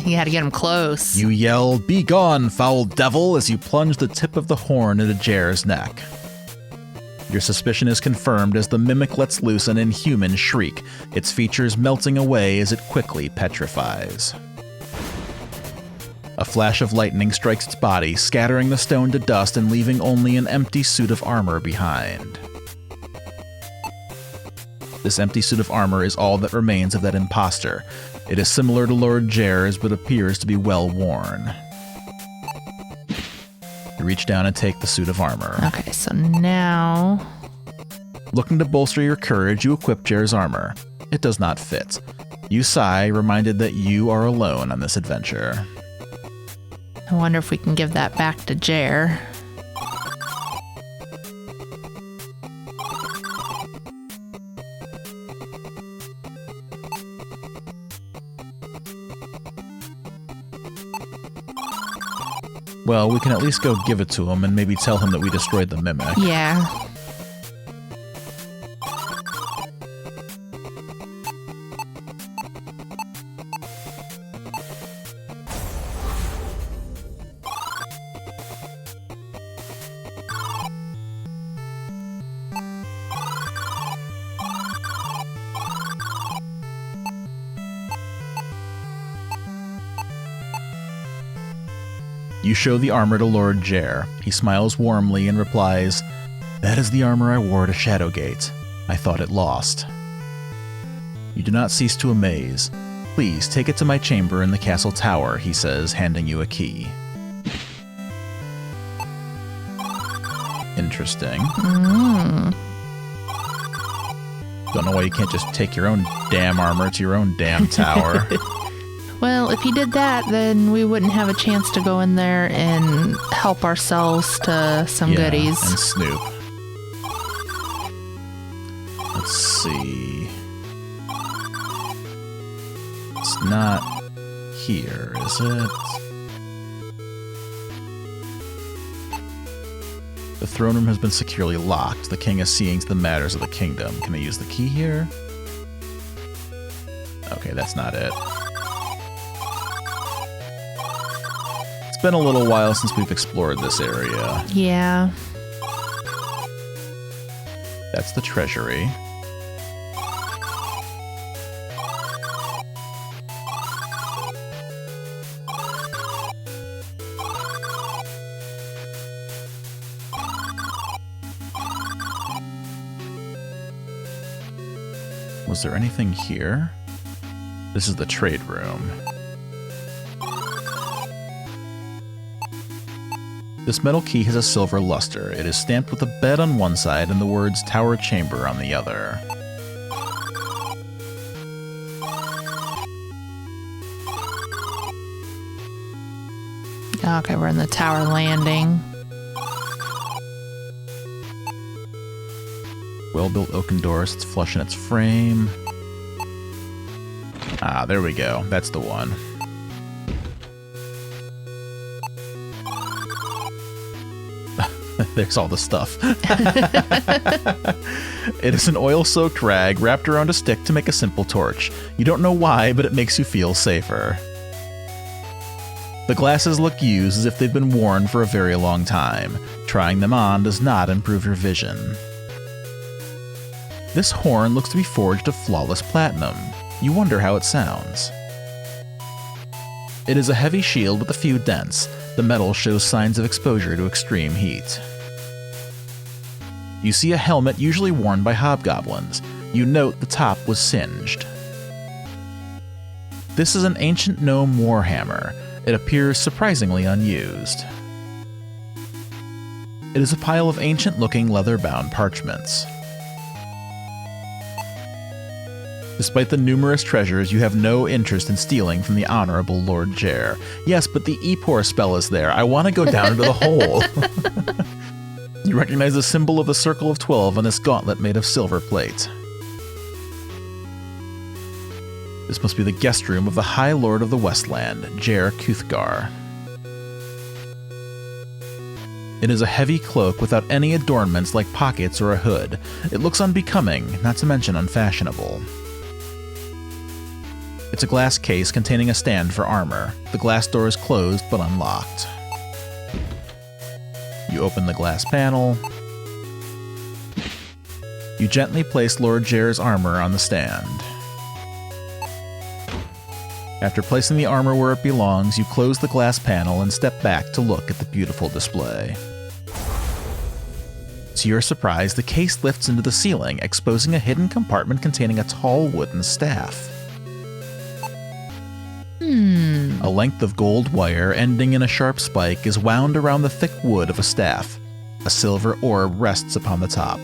You had to get him close. You yell, "Be gone, foul devil," as you plunge the tip of the horn into Jer's neck. Your suspicion is confirmed as the mimic lets loose an inhuman shriek, its features melting away as it quickly petrifies. A flash of lightning strikes its body, scattering the stone to dust and leaving only an empty suit of armor behind. This empty suit of armor is all that remains of that imposter. It is similar to Lord Jer's, but appears to be well worn. You reach down and take the suit of armor. Okay, so now... Looking to bolster your courage, you equip Jer's armor. It does not fit. You sigh, reminded that you are alone on this adventure. I wonder if we can give that back to Jer. Well, we can at least go give it to him and maybe tell him that we destroyed the mimic. Yeah. You show the armor to Lord Jer. He smiles warmly and replies, "That is the armor I wore to Shadowgate. I thought it lost." You do not cease to amaze. "Please take it to my chamber in the castle tower," he says, handing you a key. Interesting. Don't know why you can't just take your own damn armor to your own damn tower. Well, if he did that, then we wouldn't have a chance to go in there and help ourselves to some goodies. And snoop. Let's see. It's not here, is it? The throne room has been securely locked. The king is seeing to the matters of the kingdom. Can I use the key here? Okay, that's not it. It's been a little while since we've explored this area. Yeah. That's the treasury. Was there anything here? This is the trade room. This metal key has a silver luster. It is stamped with a bed on one side and the words Tower Chamber on the other. Okay, we're in the tower landing. Well-built oaken door sits flush in its frame. Ah, there we go. That's the one. There's all the stuff. It is an oil-soaked rag wrapped around a stick to make a simple torch. You don't know why, but it makes you feel safer. The glasses look used as if they've been worn for a very long time. Trying them on does not improve your vision. This horn looks to be forged of flawless platinum. You wonder how it sounds. It is a heavy shield with a few dents. The metal shows signs of exposure to extreme heat. You see a helmet usually worn by hobgoblins. You note the top was singed. This is an ancient gnome warhammer. It appears surprisingly unused. It is a pile of ancient-looking leather-bound parchments. Despite the numerous treasures, you have no interest in stealing from the Honorable Lord Jer. Yes, but the Epor spell is there. I want to go down into the hole. You recognize the symbol of the Circle of 12 on this gauntlet made of silver plate. This must be the guest room of the High Lord of the Westland, Jer Kuthgar. It is a heavy cloak without any adornments like pockets or a hood. It looks unbecoming, not to mention unfashionable. It It's a glass case containing a stand for armor. The glass door is closed but unlocked. You open the glass panel. You gently place Lord Jair's armor on the stand. After placing the armor where it belongs, you close the glass panel and step back to look at the beautiful display. To your surprise, the case lifts into the ceiling, exposing a hidden compartment containing a tall wooden staff. A length of gold wire ending in a sharp spike is wound around the thick wood of a staff. A silver orb rests upon the top.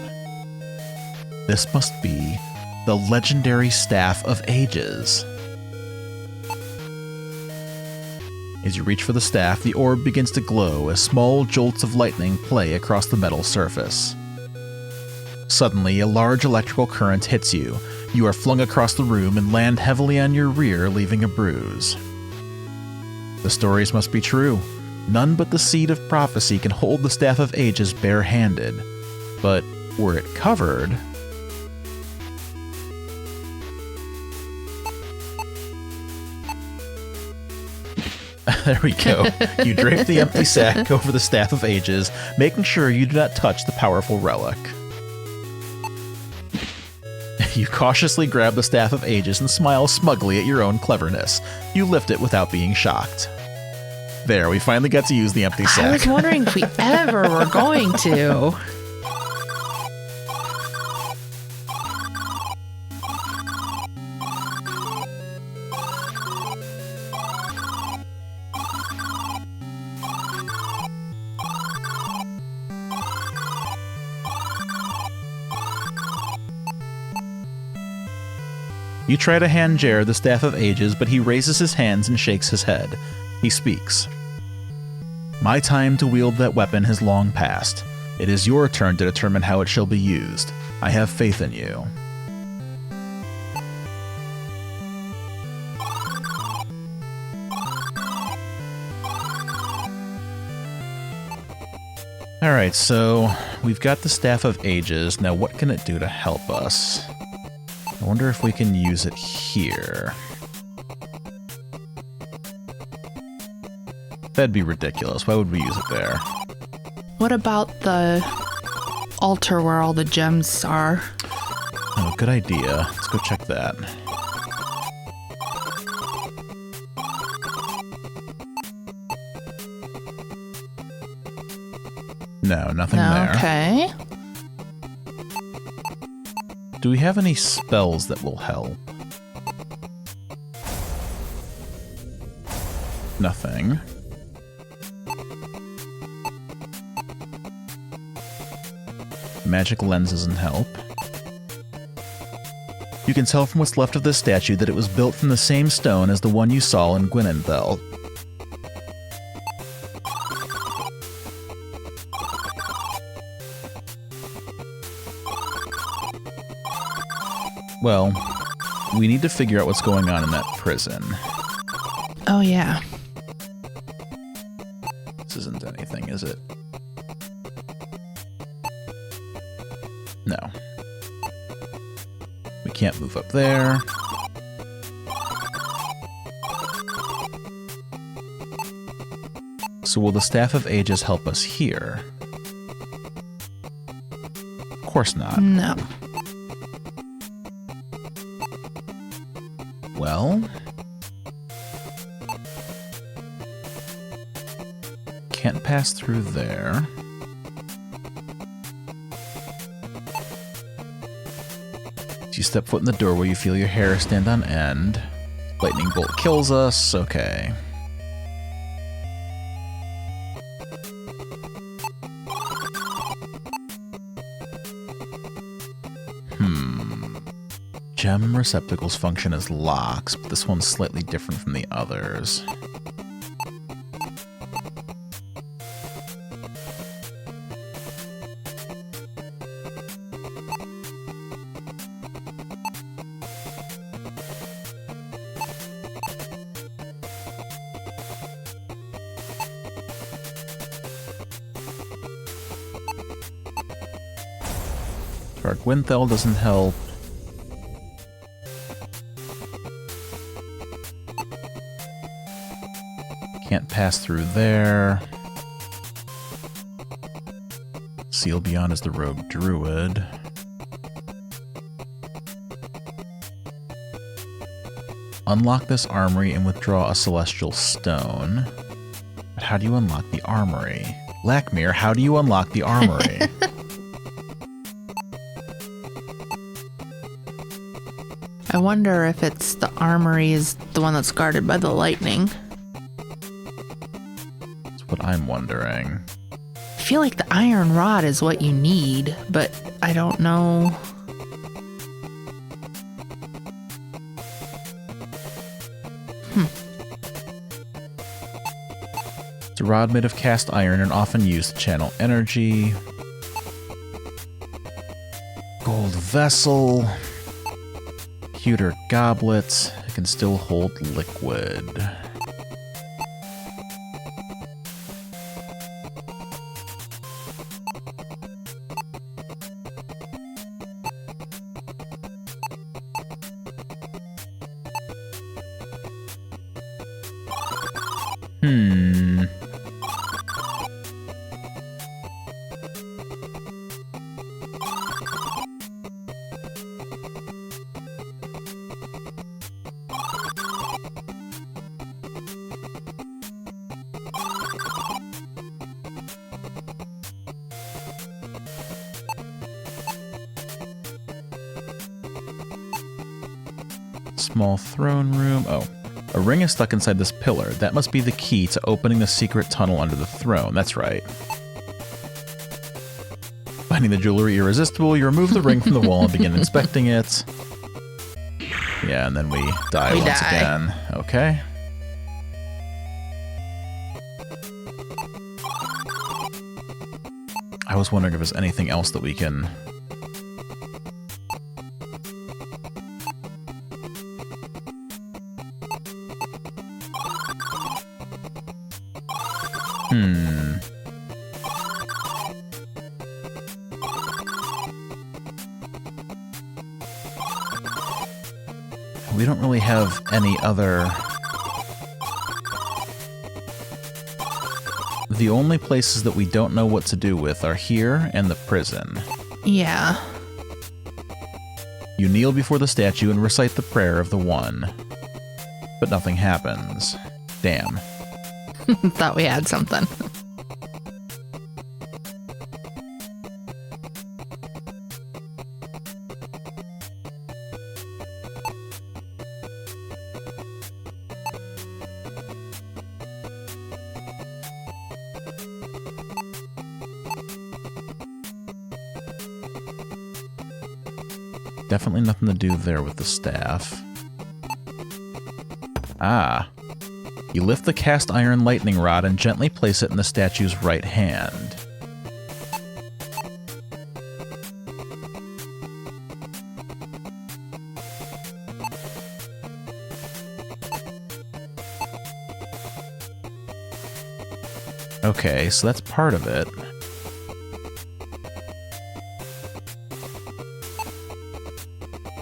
This must be the legendary Staff of Ages. As you reach for the staff, the orb begins to glow as small jolts of lightning play across the metal surface. Suddenly, a large electrical current hits you. You are flung across the room and land heavily on your rear, leaving a bruise. The stories must be true. None but the Seed of Prophecy can hold the Staff of Ages bare-handed. But were it covered... There we go. You drape the empty sack over the Staff of Ages, making sure you do not touch the powerful relic. You cautiously grab the Staff of Ages and smile smugly at your own cleverness. You lift it without being shocked. There, we finally got to use the empty sack. I was wondering if we ever were going to. You try to hand Jair the Staff of Ages, but he raises his hands and shakes his head. He speaks. My time to wield that weapon has long passed. It is your turn to determine how it shall be used. I have faith in you. Alright, so we've got the Staff of Ages. Now what can it do to help us? I wonder if we can use it here. That'd be ridiculous. Why would we use it there? What about the altar where all the gems are? Oh, good idea. Let's go check that. No, nothing there. Okay. Do we have any spells that will help? Nothing. Magic lens doesn't help. You can tell from what's left of this statue that it was built from the same stone as the one you saw in Gwynenthel. Well, we need to figure out what's going on in that prison. Oh, yeah. This isn't anything, is it? No. We can't move up there. So will the Staff of Ages help us here? Of course not. No. Well, can't pass through there. As you step foot in the doorway, you feel your hair stand on end. Lightning bolt kills us. Okay. Gem receptacles function as locks, but this one's slightly different from the others. Gwynenthel doesn't help. Can't pass through there. Seal Beyond is the rogue druid. Unlock this armory and withdraw a celestial stone. But how do you unlock the armory? Lackmere, how do you unlock the armory? I wonder if it's the armory is the one that's guarded by the lightning. That's what I'm wondering. I feel like the iron rod is what you need, but I don't know. It's a rod made of cast iron and often used to channel energy. Gold vessel. Pewter goblet. It can still hold liquid. Small throne room. Oh, a ring is stuck inside this pillar. That must be the key to opening the secret tunnel under the throne. That's right. Finding the jewelry irresistible, you remove the ring from the wall and begin inspecting it. Yeah, and then we die once again. Okay. I was wondering if there's anything else that we can... We don't really have any other... The only places that we don't know what to do with are here and the prison. Yeah. You kneel before the statue and recite the prayer of the One. But nothing happens. Damn. Thought we had something. Definitely nothing to do there with the staff. Ah. You lift the cast iron lightning rod and gently place it in the statue's right hand. Okay, so that's part of it.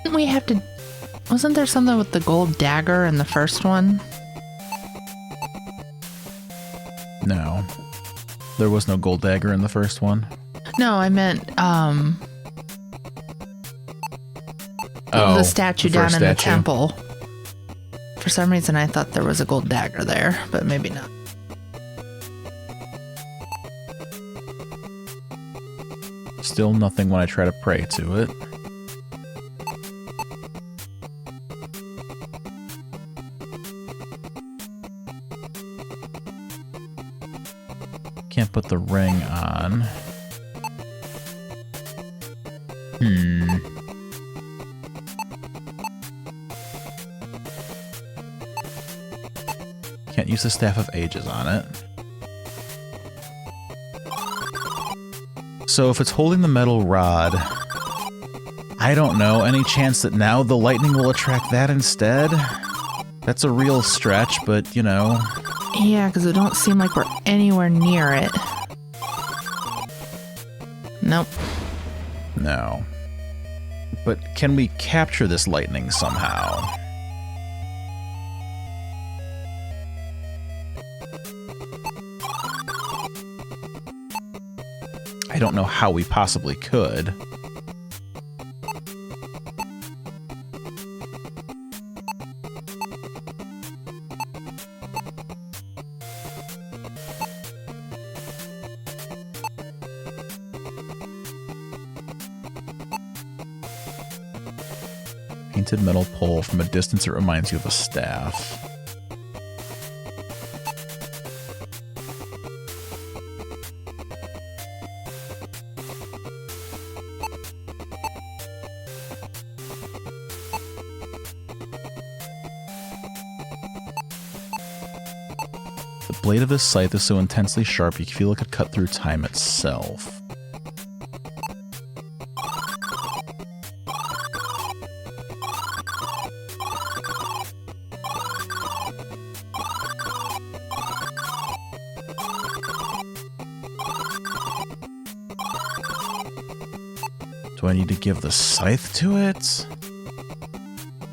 Didn't we have to... Wasn't there something with the gold dagger in the first one? No. There was no gold dagger in the first one. No, I meant, Oh, the statue the down first in the statue. temple. For some reason, I thought there was a gold dagger there, but maybe not. Still nothing when I try to pray to it. Can't put the ring on. Can't use the Staff of Ages on it. So if it's holding the metal rod, I don't know, any chance that now the lightning will attract that instead? That's a real stretch, but you know. Yeah, because it don't seem like we're anywhere near it. Nope. No. But can we capture this lightning somehow? I don't know how we possibly could. Painted metal pole. From a distance, it reminds you of a staff. The blade of this scythe is so intensely sharp you feel it could cut through time itself. Do I need to give the scythe to it?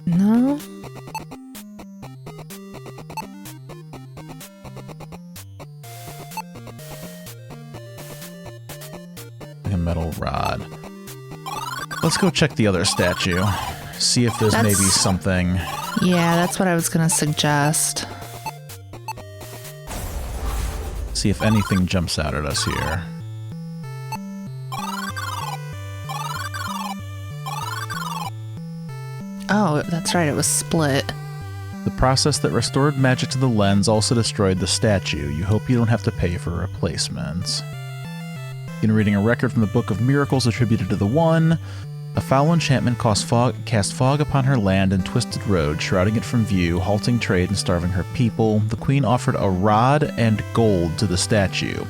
No. A metal rod. Let's go check the other statue. See if there's maybe something. Yeah, that's what I was going to suggest. See if anything jumps out at us here. Oh, that's right. It was split. The process that restored magic to the lens also destroyed the statue. You hope you don't have to pay for replacements. In reading a record from the Book of Miracles attributed to the One, a foul enchantment cast fog upon her land and twisted road, shrouding it from view, halting trade and starving her people. The queen offered a rod and gold to the statue,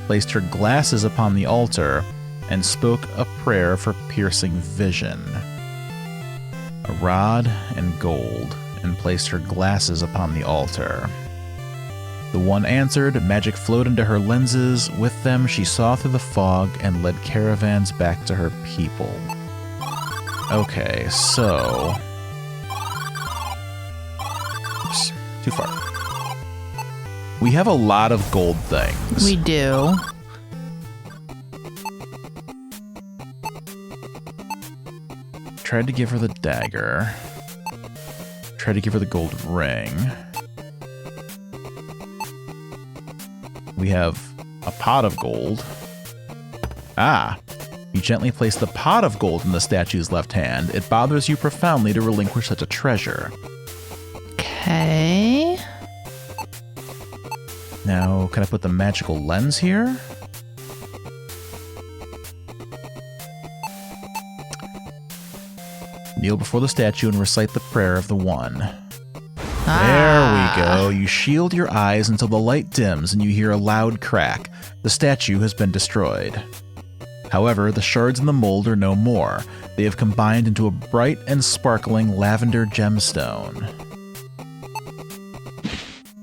placed her glasses upon the altar, and spoke a prayer for piercing vision. A rod and gold, and placed her glasses upon the altar. The One answered, magic flowed into her lenses. With them she saw through the fog and led caravans back to her people. Okay, so... Oops, too far. We have a lot of gold things. We do. Tried to give her the dagger. Tried to give her the gold ring. We have a pot of gold. Ah! You gently place the pot of gold in the statue's left hand. It bothers you profoundly to relinquish such a treasure. Okay. Now, can I put the magical lens here? Kneel before the statue and recite the prayer of the One. There we go. You shield your eyes until the light dims and you hear a loud crack. The statue has been destroyed. However, the shards in the mold are no more. They have combined into a bright and sparkling lavender gemstone.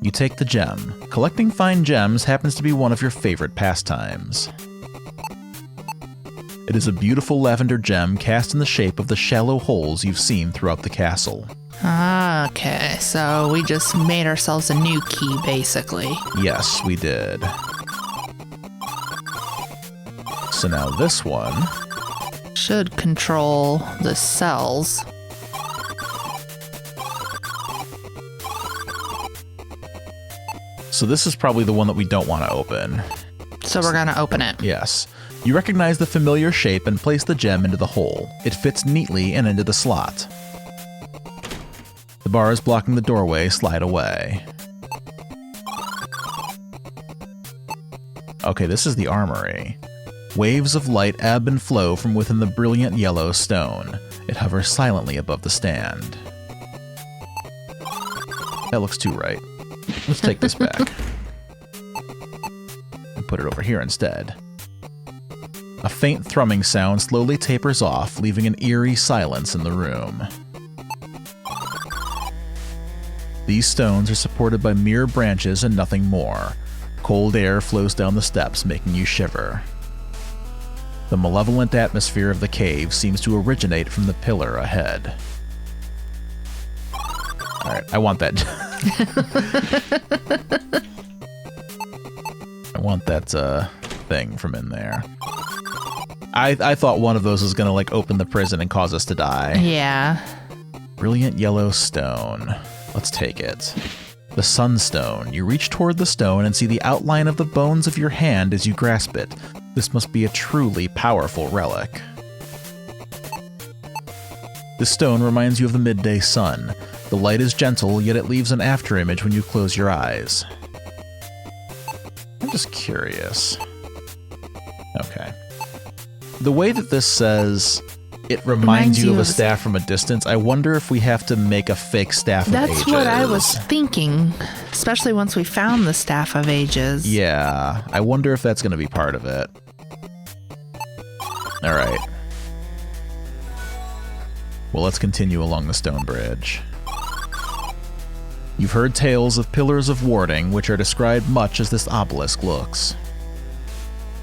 You take the gem. Collecting fine gems happens to be one of your favorite pastimes. It is a beautiful lavender gem cast in the shape of the shallow holes you've seen throughout the castle. Okay, so we just made ourselves a new key, basically. Yes, we did. So now this one should control the cells. So this is probably the one that we don't want to open. So we're going to open it. Yes. You recognize the familiar shape and place the gem into the hole. It fits neatly and into the slot. The bars blocking the doorway slide away. Okay, this is the armory. Waves of light ebb and flow from within the brilliant yellow stone. It hovers silently above the stand. That looks too right. Let's take this back. And put it over here instead. A faint thrumming sound slowly tapers off, leaving an eerie silence in the room. These stones are supported by mere branches and nothing more. Cold air flows down the steps, making you shiver. The malevolent atmosphere of the cave seems to originate from the pillar ahead. Alright, I want that. I want that thing from in there. I thought one of those was going to like open the prison and cause us to die. Yeah. Brilliant yellow stone. Let's take it. The sunstone. You reach toward the stone and see the outline of the bones of your hand as you grasp it. This must be a truly powerful relic. This stone reminds you of the midday sun. The light is gentle, yet it leaves an afterimage when you close your eyes. I'm just curious. Okay. The way that this says it reminds you of a staff from a distance, I wonder if we have to make a fake staff of ages. That's what I was thinking, especially once we found the staff of ages. Yeah, I wonder if that's going to be part of it. All right. Well, let's continue along the stone bridge. You've heard tales of pillars of warding, which are described much as this obelisk looks.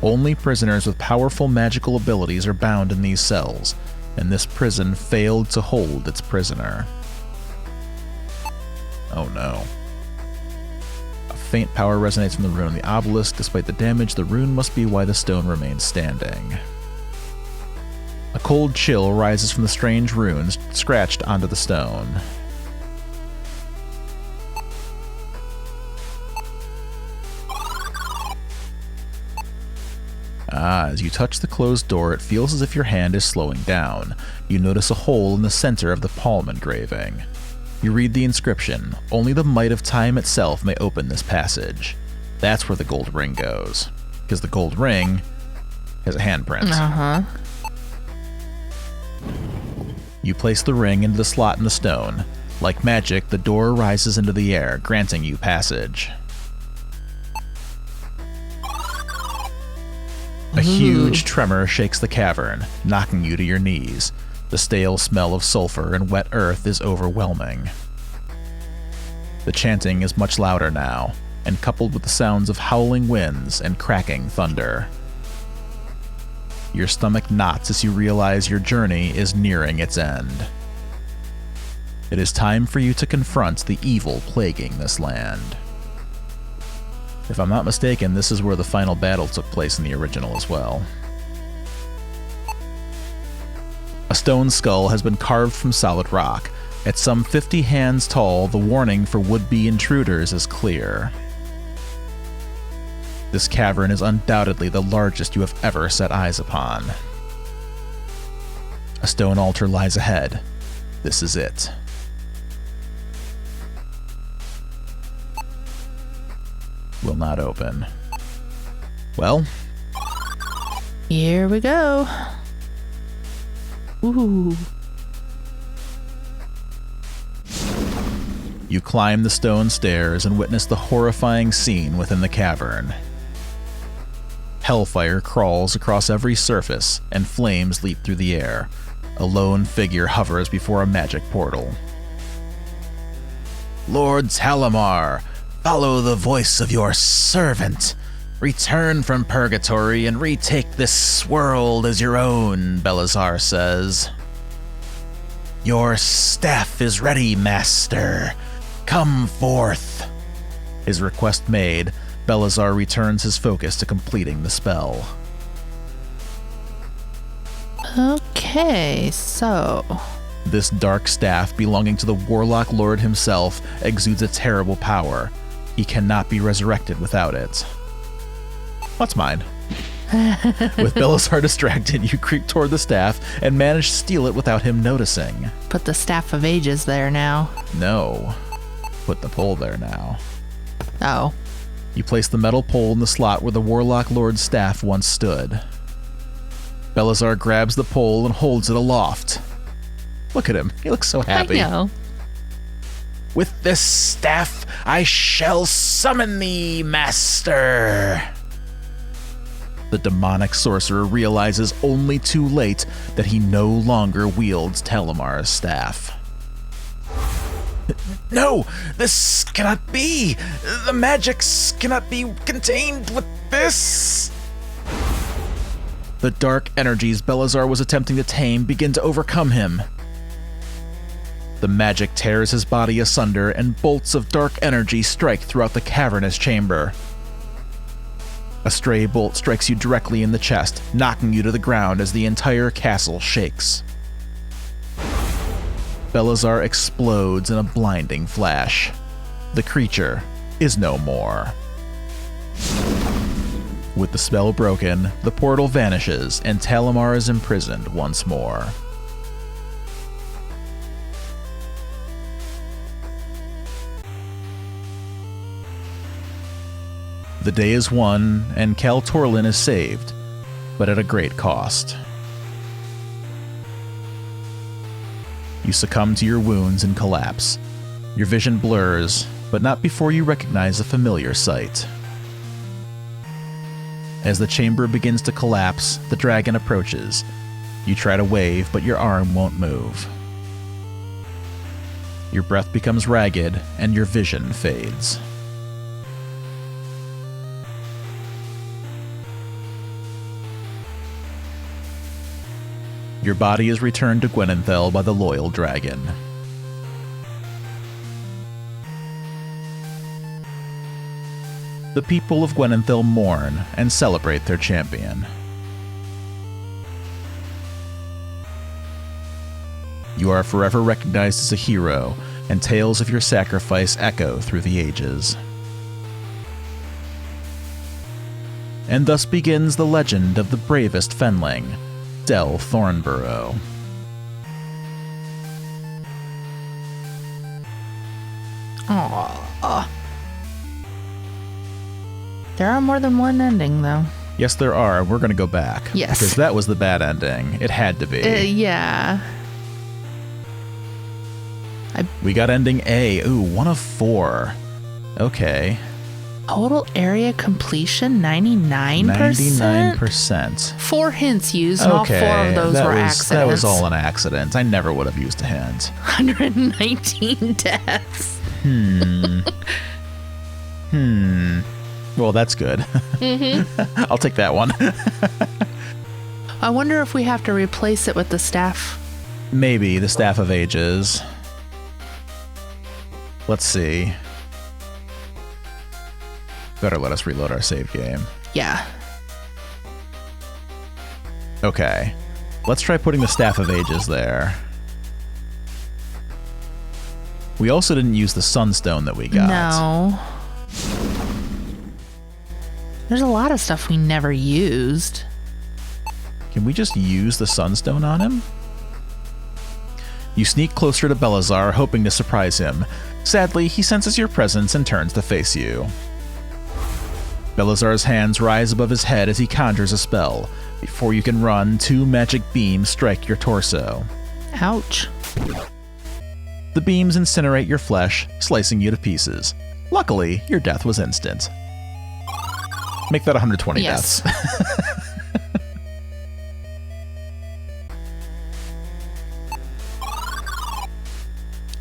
Only prisoners with powerful magical abilities are bound in these cells, and this prison failed to hold its prisoner. Oh no. A faint power resonates from the rune on the obelisk. Despite the damage, the rune must be why the stone remains standing. A cold chill rises from the strange runes scratched onto the stone. As you touch the closed door, it feels as if your hand is slowing down. You notice a hole in the center of the palm engraving. You read the inscription, "Only the might of time itself may open this passage." That's where the gold ring goes, because the gold ring has a handprint. Uh-huh. You place the ring into the slot in the stone. Like magic, the door rises into the air, granting you passage. A huge tremor shakes the cavern, knocking you to your knees. The stale smell of sulfur and wet earth is overwhelming. The chanting is much louder now, and coupled with the sounds of howling winds and cracking thunder. Your stomach knots as you realize your journey is nearing its end. It is time for you to confront the evil plaguing this land. If I'm not mistaken, this is where the final battle took place in the original as well. A stone skull has been carved from solid rock. At some 50 hands tall, the warning for would-be intruders is clear. This cavern is undoubtedly the largest you have ever set eyes upon. A stone altar lies ahead. This is it. Will not open. Well, here we go. Ooh. You climb the stone stairs and witness the horrifying scene within the cavern. Hellfire crawls across every surface, and flames leap through the air. A lone figure hovers before a magic portal. Lord Talimar, follow the voice of your servant. Return from purgatory and retake this world as your own, Belazar says. Your staff is ready, master. Come forth. His request made, Belazar returns his focus to completing the spell. Okay, so... This dark staff, belonging to the Warlock Lord himself, exudes a terrible power. He cannot be resurrected without it. What's mine? With Belazar distracted, you creep toward the staff and manage to steal it without him noticing. Put the Staff of Ages there now. No. Put the pole there now. Oh. You place the metal pole in the slot where the Warlock Lord's staff once stood. Belazar grabs the pole and holds it aloft. Look at him. He looks so happy. I know. With this staff, I shall summon thee, master. The demonic sorcerer realizes only too late that he no longer wields Talimar's staff. No, this cannot be. The magics cannot be contained with this. The dark energies Belazar was attempting to tame begin to overcome him. The magic tears his body asunder, and bolts of dark energy strike throughout the cavernous chamber. A stray bolt strikes you directly in the chest, knocking you to the ground as the entire castle shakes. Belazar explodes in a blinding flash. The creature is no more. With the spell broken, the portal vanishes and Talimar is imprisoned once more. The day is won, and Cal Torlin is saved, but at a great cost. You succumb to your wounds and collapse. Your vision blurs, but not before you recognize a familiar sight. As the chamber begins to collapse, the dragon approaches. You try to wave, but your arm won't move. Your breath becomes ragged, and your vision fades. Your body is returned to Gwenenthel by the loyal dragon. The people of Gwenenthel mourn and celebrate their champion. You are forever recognized as a hero, and tales of your sacrifice echo through the ages. And thus begins the legend of the bravest Fenling, Del Thornborough. Aww. There are more than one ending, though. Yes, there are. We're going to go back. Yes. Because that was the bad ending. It had to be. Yeah. We got ending A. Ooh, 1 of 4. Okay. Total area completion, 99%? 99%. 4 hints used, and all 4 of those were accidents. That was all an accident. I never would have used a hint. 119 deaths. Well, that's good. Mm-hmm. I'll take that one. I wonder if we have to replace it with the staff. Maybe the Staff of Ages. Let's see. Better let us reload our save game. Yeah. Okay. Let's try putting the Staff of Ages there. We also didn't use the Sunstone that we got. No. There's a lot of stuff we never used. Can we just use the Sunstone on him? You sneak closer to Belazar, hoping to surprise him. Sadly, he senses your presence and turns to face you. Belazar's hands rise above his head as he conjures a spell. Before you can run, 2 magic beams strike your torso. Ouch. The beams incinerate your flesh, slicing you to pieces. Luckily, your death was instant. Make that 120 yes. deaths.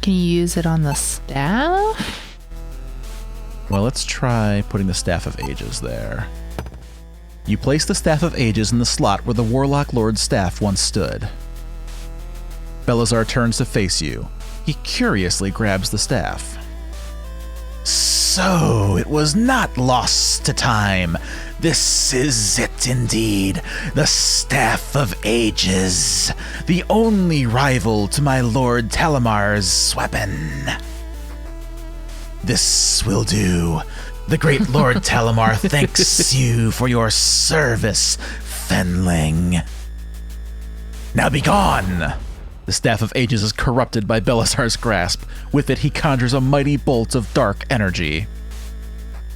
Can you use it on the staff? Well, let's try putting the Staff of Ages there. You place the Staff of Ages in the slot where the Warlock Lord's staff once stood. Belazar turns to face you. He curiously grabs the staff. So, it was not lost to time. This is it indeed, the Staff of Ages, the only rival to my Lord Talimar's weapon. This will do. The great Lord Talimar thanks you for your service, Fenling. Now be gone! The Staff of Ages is corrupted by Belazar's grasp. With it, he conjures a mighty bolt of dark energy.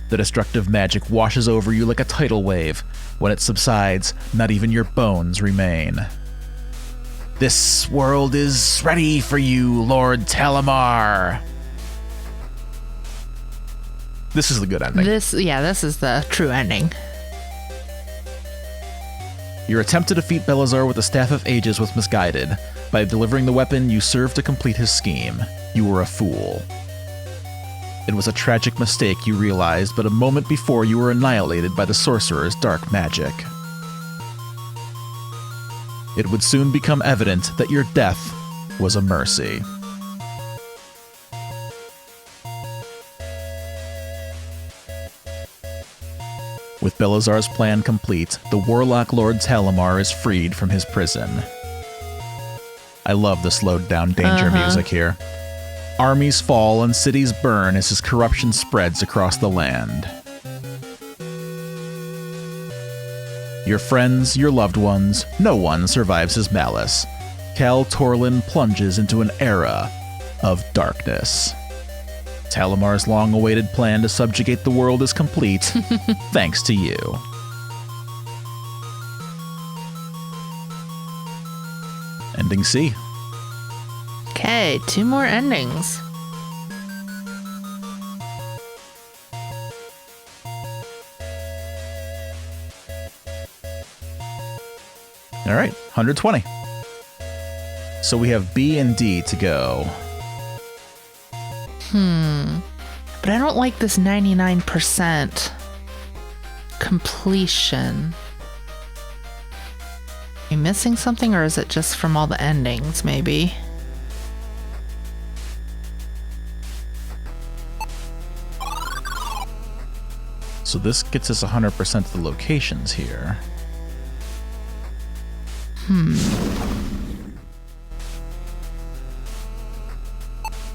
The destructive magic washes over you like a tidal wave. When it subsides, not even your bones remain. This world is ready for you, Lord Talimar. This is the good ending. This is the true ending. Your attempt to defeat Belazar with the Staff of Ages was misguided. By delivering the weapon, you served to complete his scheme. You were a fool. It was a tragic mistake, you realized, but a moment before you were annihilated by the sorcerer's dark magic. It would soon become evident that your death was a mercy. With Belazar's plan complete, the Warlock Lord Talimar is freed from his prison. I love the slowed down danger music here. Armies fall and cities burn as his corruption spreads across the land. Your friends, your loved ones, no one survives his malice. Cal Torlin plunges into an era of darkness. Talimar's long-awaited plan to subjugate the world is complete, thanks to you. Ending C. Okay, 2 more endings. All right, 120. So we have B and D to go. But I don't like this 99% completion. Are you missing something, or is it just from all the endings, maybe? So this gets us 100% of the locations here.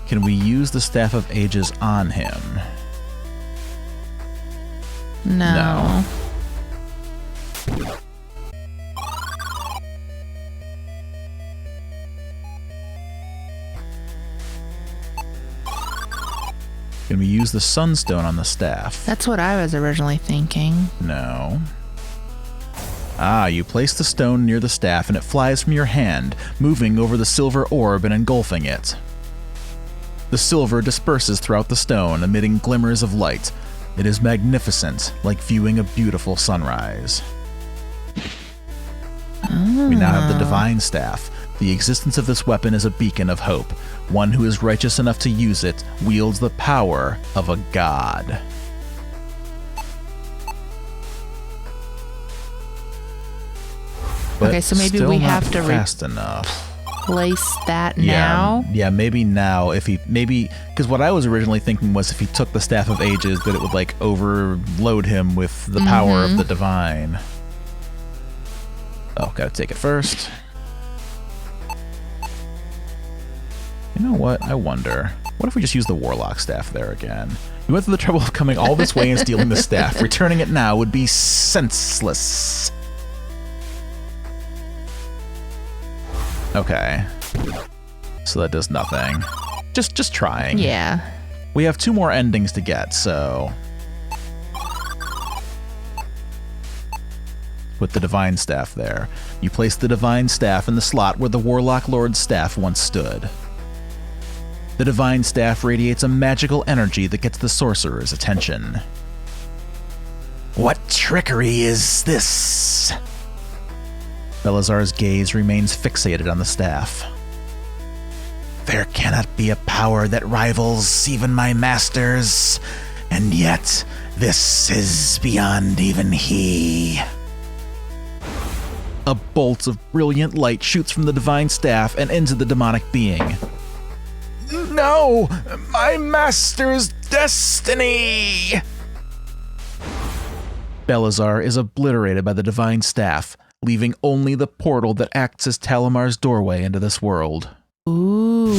Can we use the Staff of Ages on him? No. Can we use the Sunstone on the staff? That's what I was originally thinking. No. Ah, you place the stone near the staff and it flies from your hand, moving over the silver orb and engulfing it. The silver disperses throughout the stone, emitting glimmers of light. It is magnificent, like viewing a beautiful sunrise. We now have the Divine Staff. The existence of this weapon is a beacon of hope. One who is righteous enough to use it wields the power of a god. But okay, so maybe still we not have to fast enough. Place that now. Yeah, maybe now. If he because what I was originally thinking was if he took the Staff of Ages, that it would like overload him with the power of the divine. Oh, gotta take it first. You know what? I wonder. What if we just use the Warlock Staff there again? You went through the trouble of coming all this way and stealing the staff. Returning it now would be senseless. Okay. So that does nothing. Just trying. Yeah. We have 2 more endings to get, so... Put the Divine Staff there. You place the Divine Staff in the slot where the Warlock Lord's staff once stood. The Divine Staff radiates a magical energy that gets the sorcerer's attention. What trickery is this? Belazar's gaze remains fixated on the staff. There cannot be a power that rivals even my master's, and yet this is beyond even he. A bolt of brilliant light shoots from the Divine Staff and into the demonic being. No! My master's destiny! Belazar is obliterated by the Divine Staff, leaving only the portal that acts as Talimar's doorway into this world. Ooh.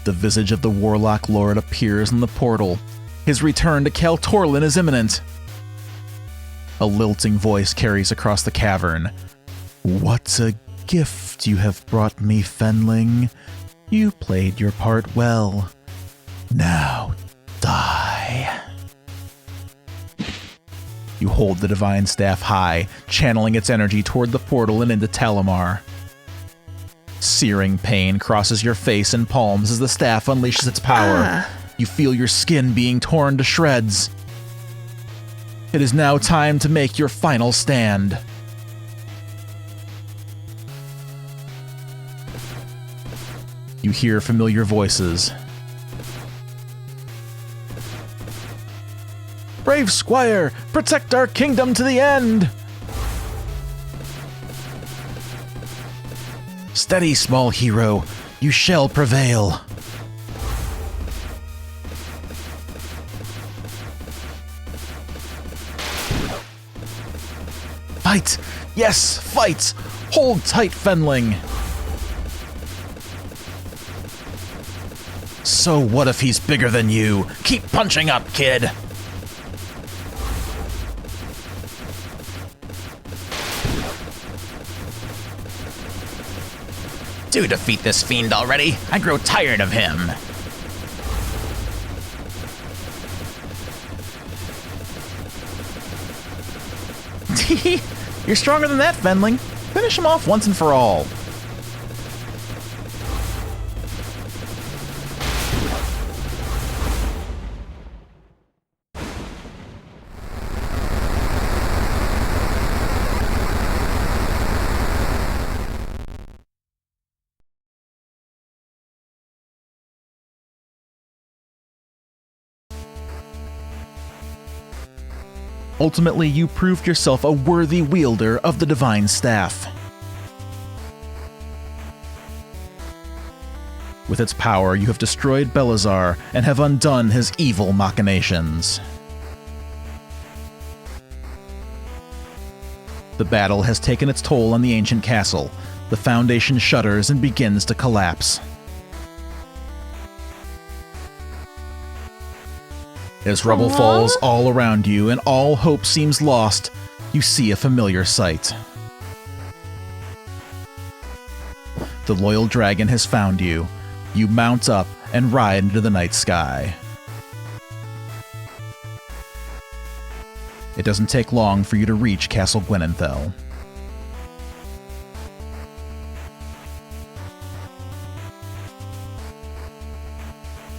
The visage of the Warlock Lord appears in the portal. His return to Cal Torlin is imminent. A lilting voice carries across the cavern. What a gift you have brought me, Fenling. You played your part well. Now, die. You hold the Divine Staff high, channeling its energy toward the portal and into Talimar. Searing pain crosses your face and palms as the staff unleashes its power. You feel your skin being torn to shreds. It is now time to make your final stand. You hear familiar voices. Brave Squire, protect our kingdom to the end! Steady, small hero, you shall prevail. Fight! Yes, fight! Hold tight, Fenling! So what if he's bigger than you? Keep punching up, kid! Do defeat this fiend already. I grow tired of him. You're stronger than that, Fenling. Finish him off once and for all. Ultimately, you proved yourself a worthy wielder of the divine staff. With its power, you have destroyed Belazar and have undone his evil machinations. The battle has taken its toll on the ancient castle. The foundation shudders and begins to collapse. As rubble falls all around you and all hope seems lost, you see a familiar sight. The loyal dragon has found you. You mount up and ride into the night sky. It doesn't take long for you to reach Castle Gwenenthel.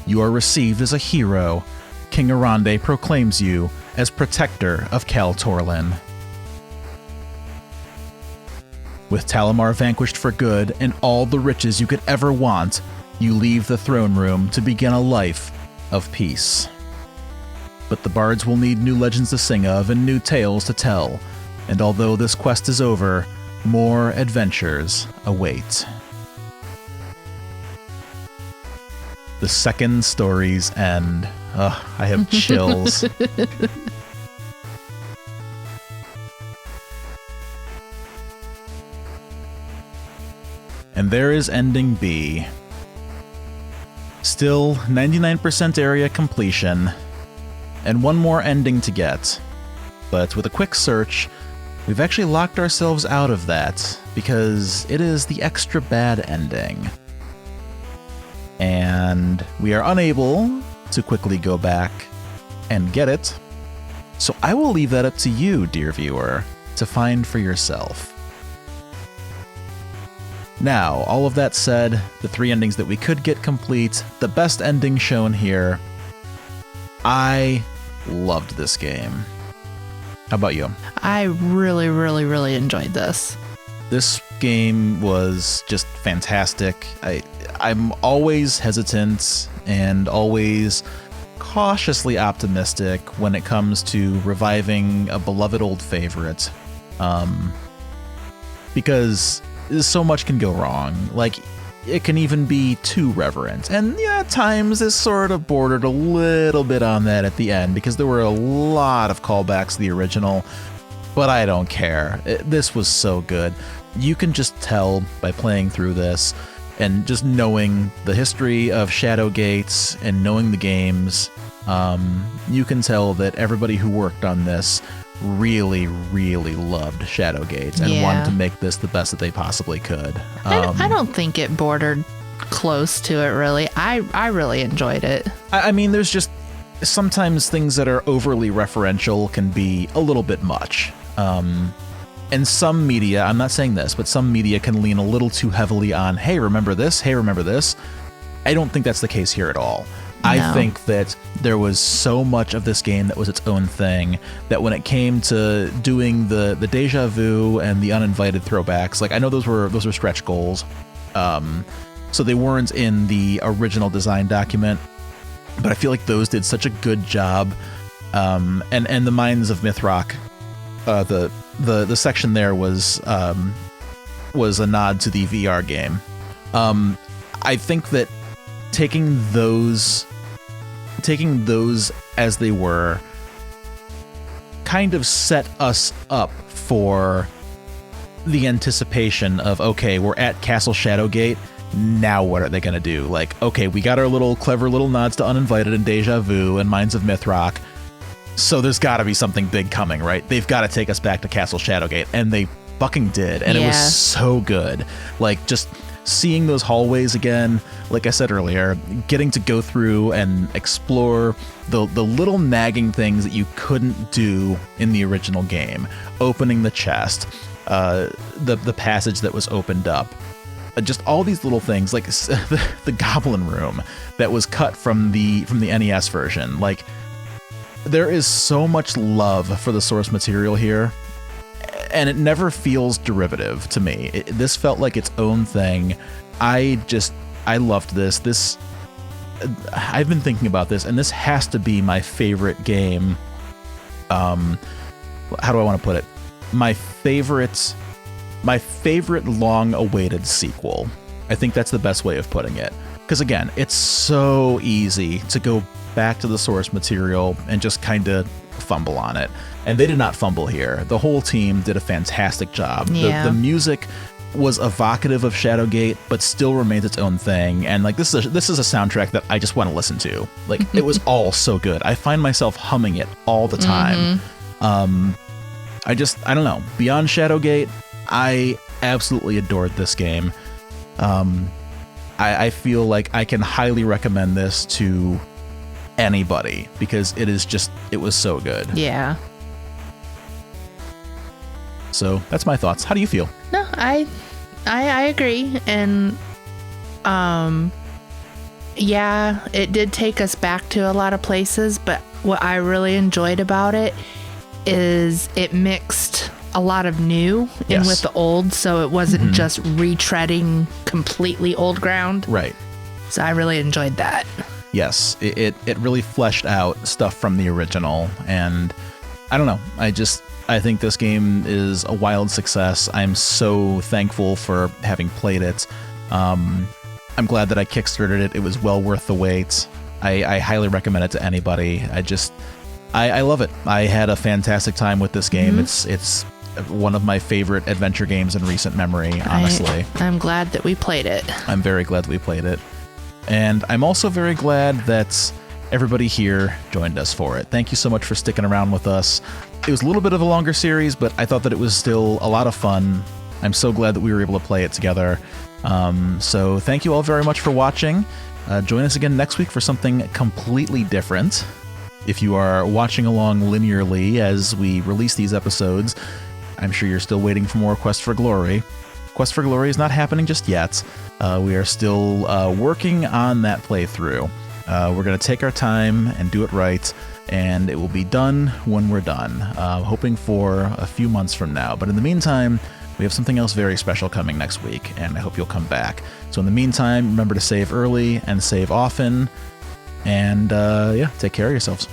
You are received as a hero. King Arande proclaims you as protector of Kal Torlin. With Talimar vanquished for good and all the riches you could ever want, you leave the throne room to begin a life of peace. But the bards will need new legends to sing of and new tales to tell, and although this quest is over, more adventures await. The second story's end. Ugh, I have chills. And there is ending B. Still 99% area completion, and one more ending to get. But with a quick search, we've actually locked ourselves out of that, because it is the extra bad ending. And we are unable to quickly go back and get it. So I will leave that up to you, dear viewer, to find for yourself. Now, all of that said, the 3 endings that we could get complete, the best ending shown here. I loved this game. How about you? I really, really, really enjoyed this. This game was just fantastic. I'm always hesitant and always cautiously optimistic when it comes to reviving a beloved old favorite. Because so much can go wrong. Like, it can even be too reverent. And yeah, at times this sort of bordered a little bit on that at the end because there were a lot of callbacks to the original, but I don't care. This was so good. You can just tell by playing through this and just knowing the history of Shadowgate and knowing the games, you can tell that everybody who worked on this really, really loved Shadowgate and wanted to make this the best that they possibly could. I don't think it bordered close to it, really. I really enjoyed it. I mean, there's just sometimes things that are overly referential can be a little bit much. And some media, I'm not saying this, but some media can lean a little too heavily on, hey, remember this? Hey, remember this? I don't think that's the case here at all. No. I think that there was so much of this game that was its own thing that when it came to doing the deja vu and the uninvited throwbacks, like I know those were stretch goals, so they weren't in the original design document, but I feel like those did such a good job. And the Mines of Mythrock, the section there was a nod to the VR game. I think that taking those as they were kind of set us up for the anticipation of, okay, we're at Castle Shadowgate. Now what are they going to do? Like, okay, we got our little clever little nods to Uninvited and Deja Vu and Mines of Mythrock. So there's got to be something big coming, right? They've got to take us back to Castle Shadowgate. And they fucking did. And it was so good. Like, just seeing those hallways again, like I said earlier, getting to go through and explore the little nagging things that you couldn't do in the original game. Opening the chest, the passage that was opened up. Just all these little things, like the Goblin Room that was cut from the NES version. Like, there is so much love for the source material here, and it never feels derivative to me. This felt like its own thing. I loved this. I've been thinking about this, and this has to be my favorite game. How do I want to put it? My favorite long-awaited sequel. I think that's the best way of putting it. Because again, it's so easy to go back to the source material and just kind of fumble on it. And they did not fumble here. The whole team did a fantastic job. Yeah. The music was evocative of Shadowgate, but still remains its own thing. And like this is a soundtrack that I just want to listen to. Like, it was all so good. I find myself humming it all the time. I don't know. Beyond Shadowgate, I absolutely adored this game. I feel like I can highly recommend this to anybody because it was so good. Yeah. So that's my thoughts. How do you feel? No, I agree. And yeah, it did take us back to a lot of places, but what I really enjoyed about it is it mixed a lot of new in with the old, so it wasn't just retreading completely old ground. Right. So I really enjoyed that. Yes, it really fleshed out stuff from the original, and I don't know. I think this game is a wild success. I'm so thankful for having played it. I'm glad that I kickstarted it. It was well worth the wait. I highly recommend it to anybody. I love it. I had a fantastic time with this game. It's one of my favorite adventure games in recent memory, honestly. I'm glad that we played it. I'm very glad that we played it. And I'm also very glad that everybody here joined us for it. Thank you so much for sticking around with us. It was a little bit of a longer series, but I thought that it was still a lot of fun. I'm so glad that we were able to play it together. So thank you all very much for watching. Join us again next week for something completely different. If you are watching along linearly as we release these episodes, I'm sure you're still waiting for more Quest for Glory. Quest for Glory is not happening just yet. We are still working on that playthrough. We're going to take our time and do it right, and it will be done when we're done, hoping for a few months from now. But in the meantime, we have something else very special coming next week, and I hope you'll come back. So in the meantime, remember to save early and save often, and take care of yourselves.